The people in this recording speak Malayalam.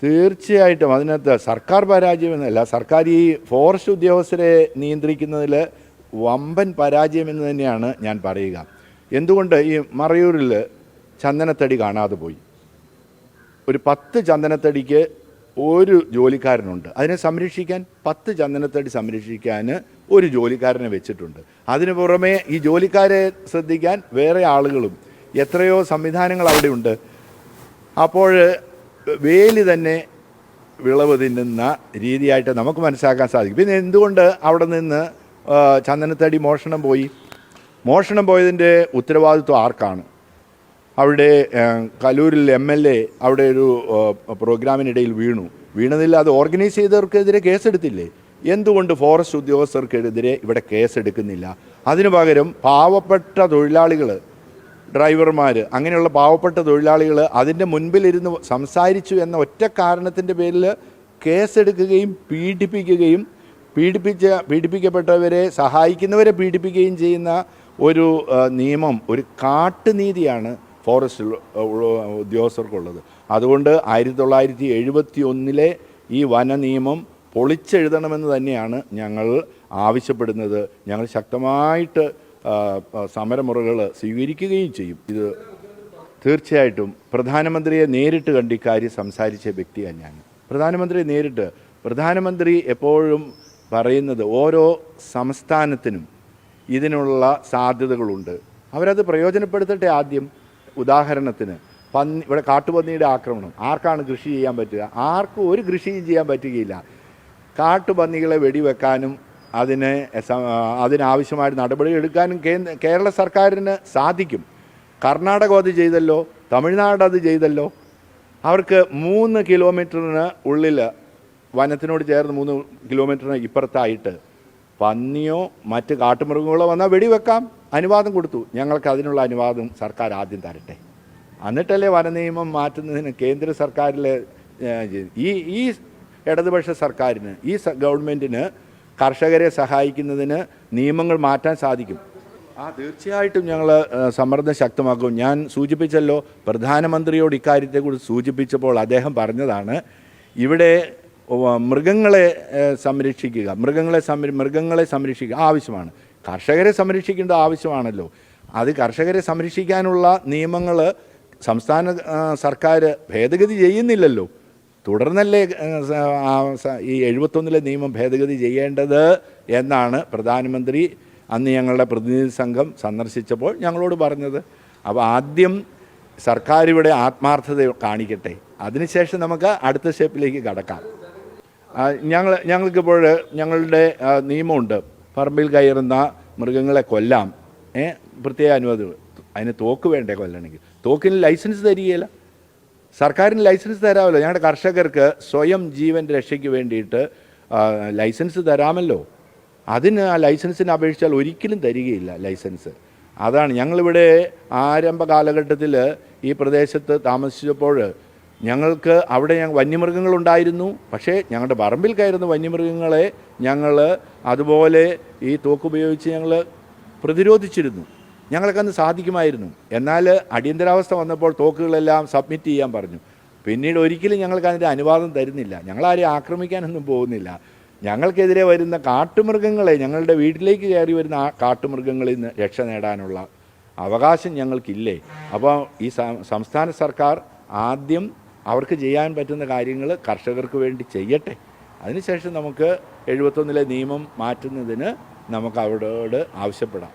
തീർച്ചയായിട്ടും അതിനകത്ത് സർക്കാർ പരാജയമെന്നല്ല, സർക്കാർ ഈ ഫോറസ്റ്റ് ഉദ്യോഗസ്ഥരെ നിയന്ത്രിക്കുന്നതിൽ വമ്പൻ പരാജയമെന്ന് തന്നെയാണ് ഞാൻ പറയുക. എന്തുകൊണ്ട് ഈ മറയൂരിൽ ചന്ദനത്തടി കാണാതെ പോയി? ഒരു 10 ചന്ദനത്തടിക്ക് ഒരു ജോലിക്കാരനുണ്ട്. അതിനെ സംരക്ഷിക്കാൻ 10 ചന്ദനത്തടി സംരക്ഷിക്കാൻ ഒരു ജോലിക്കാരനെ വെച്ചിട്ടുണ്ട്. അതിനു പുറമെ ഈ ജോലിക്കാരെ ശ്രദ്ധിക്കാൻ വേറെ ആളുകളും എത്രയോ സംവിധാനങ്ങൾ അവിടെ ഉണ്ട്. അപ്പോൾ വേലി തന്നെ വിളവ് തിന്നുന്ന രീതിയായിട്ട് നമുക്ക് മനസ്സിലാക്കാൻ സാധിക്കും. പിന്നെ എന്തുകൊണ്ട് അവിടെ നിന്ന് ചന്ദനത്തടി മോഷണം പോയതിൻ്റെ ഉത്തരവാദിത്വം ആർക്കാണ്? അവിടെ കലൂരിൽ MLA അവിടെ ഒരു പ്രോഗ്രാമിനിടയിൽ വീണതിൽ അത് ഓർഗനൈസ് ചെയ്തവർക്കെതിരെ കേസെടുത്തില്ലേ? എന്തുകൊണ്ട് ഫോറസ്റ്റ് ഉദ്യോഗസ്ഥർക്കെതിരെ ഇവിടെ കേസെടുക്കുന്നില്ല? അതിനു പകരം പാവപ്പെട്ട തൊഴിലാളികൾ, ഡ്രൈവർമാർ, അങ്ങനെയുള്ള പാവപ്പെട്ട തൊഴിലാളികൾ അതിൻ്റെ മുൻപിലിരുന്ന് സംസാരിച്ചു എന്ന ഒറ്റ കാരണത്തിൻ്റെ പേരിൽ കേസെടുക്കുകയും പീഡിപ്പിക്കപ്പെട്ടവരെ സഹായിക്കുന്നവരെ പീഡിപ്പിക്കുകയും ചെയ്യുന്ന ഒരു നിയമം, ഒരു കാട്ടുനീതിയാണ് ഫോറസ്റ്റ് ഉദ്യോഗസ്ഥർക്കുള്ളത്. അതുകൊണ്ട് 1971 ഈ വന നിയമം പൊളിച്ചെഴുതണമെന്ന് തന്നെയാണ് ഞങ്ങൾ ആവശ്യപ്പെടുന്നത്. ഞങ്ങൾ ശക്തമായിട്ട് സമരമുറകൾ സ്വീകരിക്കുകയും ചെയ്യും. ഇത് തീർച്ചയായിട്ടും പ്രധാനമന്ത്രിയെ നേരിട്ട് കണ്ട് ഇക്കാര്യം സംസാരിച്ച വ്യക്തിയാണ് ഞാൻ. പ്രധാനമന്ത്രി എപ്പോഴും പറയുന്നത് ഓരോ സംസ്ഥാനത്തിനും ഇതിനുള്ള സാധ്യതകളുണ്ട്, അവരത് പ്രയോജനപ്പെടുത്തട്ടെ. ആദ്യം ഉദാഹരണത്തിന് ഇവിടെ കാട്ടുപന്നിയുടെ ആക്രമണം, ആർക്കാണ് കൃഷി ചെയ്യാൻ പറ്റുക? ആർക്കും ഒരു കൃഷിയും ചെയ്യാൻ പറ്റുകയില്ല. കാട്ടുപന്നികളെ വെടിവെക്കാനും അതിനാവശ്യമായ നടപടികൾ എടുക്കാനും കേരള സർക്കാരിന് സാധിക്കും. കർണാടക അത് ചെയ്തല്ലോ, തമിഴ്നാട് അത് ചെയ്തല്ലോ. അവർക്ക് 3 കിലോമീറ്ററിന് ഉള്ളിൽ വനത്തിനോട് ചേർന്ന് 3 കിലോമീറ്ററിന് ഇപ്പുറത്തായിട്ട് പന്നിയോ മറ്റ് കാട്ടുമൃഗങ്ങളോ വന്നാൽ വെടിവെക്കാം, അനുവാദം കൊടുത്തു. ഞങ്ങൾക്ക് അതിനുള്ള അനുവാദം സർക്കാർ ആദ്യം തരട്ടെ, എന്നിട്ടല്ലേ വനനിയമം മാറ്റുന്നതിന് കേന്ദ്ര സർക്കാരിലെ ഈ ഇടതുപക്ഷ സർക്കാരിന്, ഈ ഗവൺമെൻറ്റിന് കർഷകരെ സഹായിക്കുന്നതിന് നിയമങ്ങൾ മാറ്റാൻ സാധിക്കും. തീർച്ചയായിട്ടും ഞങ്ങൾ സമ്മർദ്ദം ശക്തമാക്കും. ഞാൻ സൂചിപ്പിച്ചല്ലോ, പ്രധാനമന്ത്രിയോട് ഇക്കാര്യത്തെക്കുറിച്ച് സൂചിപ്പിച്ചപ്പോൾ അദ്ദേഹം പറഞ്ഞതാണ് ഇവിടെ മൃഗങ്ങളെ സംരക്ഷിക്കുക, മൃഗങ്ങളെ സംരക്ഷിക്കുക ആവശ്യമാണ്. കർഷകരെ സംരക്ഷിക്കേണ്ട ആവശ്യമാണല്ലോ. അത് കർഷകരെ സംരക്ഷിക്കാനുള്ള നിയമങ്ങൾ സംസ്ഥാന സർക്കാർ ഭേദഗതി ചെയ്യുന്നില്ലല്ലോ. തുടർന്നല്ലേ ഈ 71 നിയമം ഭേദഗതി ചെയ്യേണ്ടത് എന്നാണ് പ്രധാനമന്ത്രി അന്ന് ഞങ്ങളുടെ പ്രതിനിധി സംഘം സന്ദർശിച്ചപ്പോൾ ഞങ്ങളോട് പറഞ്ഞത്. അപ്പോൾ ആദ്യം സർക്കാർ ഇവിടെ ആത്മാർത്ഥത കാണിക്കട്ടെ, അതിനുശേഷം നമുക്ക് അടുത്ത സ്റ്റെപ്പിലേക്ക് കടക്കാം. ഞങ്ങൾക്കിപ്പോൾ ഞങ്ങളുടെ നിയമമുണ്ട്, പറമ്പിൽ കയറുന്ന മൃഗങ്ങളെ കൊല്ലാം, പ്രത്യേക അനുമതി. അതിന് തോക്ക് വേണ്ടേ കൊല്ലണമെങ്കിൽ? തോക്കിന് ലൈസൻസ് തരികയില്ല, സർക്കാരിന് ലൈസൻസ് തരാമല്ലോ. ഞങ്ങളുടെ കർഷകർക്ക് സ്വയം ജീവൻ്റെ രക്ഷയ്ക്ക് വേണ്ടിയിട്ട് ലൈസൻസ് തരാമല്ലോ. അതിന് ആ ലൈസൻസിന് അപേക്ഷിച്ചാൽ ഒരിക്കലും തരികയില്ല ലൈസൻസ്. അതാണ് ഞങ്ങളിവിടെ ആരംഭ കാലഘട്ടത്തിൽ ഈ പ്രദേശത്ത് താമസിച്ചപ്പോൾ ഞങ്ങൾക്ക് അവിടെ വന്യമൃഗങ്ങളുണ്ടായിരുന്നു. പക്ഷേ ഞങ്ങളുടെ പറമ്പിൽ കയറുന്ന വന്യമൃഗങ്ങളെ ഞങ്ങൾ അതുപോലെ ഈ തോക്കുപയോഗിച്ച് ഞങ്ങൾ പ്രതിരോധിച്ചിരുന്നു. ഞങ്ങൾക്കന്ന് സാധിക്കുമായിരുന്നു. എന്നാൽ അടിയന്തരാവസ്ഥ വന്നപ്പോൾ തോക്കുകളെല്ലാം സബ്മിറ്റ് ചെയ്യാൻ പറഞ്ഞു. പിന്നീട് ഒരിക്കലും ഞങ്ങൾക്ക് അതിൻ്റെ അനുവാദം തരുന്നില്ല. ഞങ്ങളാരെയും ആക്രമിക്കാനൊന്നും പോകുന്നില്ല. ഞങ്ങൾക്കെതിരെ വരുന്ന കാട്ടുമൃഗങ്ങളെ, ഞങ്ങളുടെ വീട്ടിലേക്ക് കയറി വരുന്ന ആ കാട്ടുമൃഗങ്ങളിൽ നിന്ന് രക്ഷ നേടാനുള്ള അവകാശം ഞങ്ങൾക്കില്ലേ? അപ്പോൾ ഈ സംസ്ഥാന സർക്കാർ ആദ്യം അവർക്ക് ചെയ്യാൻ പറ്റുന്ന കാര്യങ്ങൾ കർഷകർക്ക് വേണ്ടി ചെയ്യട്ടെ. അതിനുശേഷം നമുക്ക് 71 നിയമം മാറ്റുന്നതിന് നമുക്ക് അവരോട് ആവശ്യപ്പെടാം.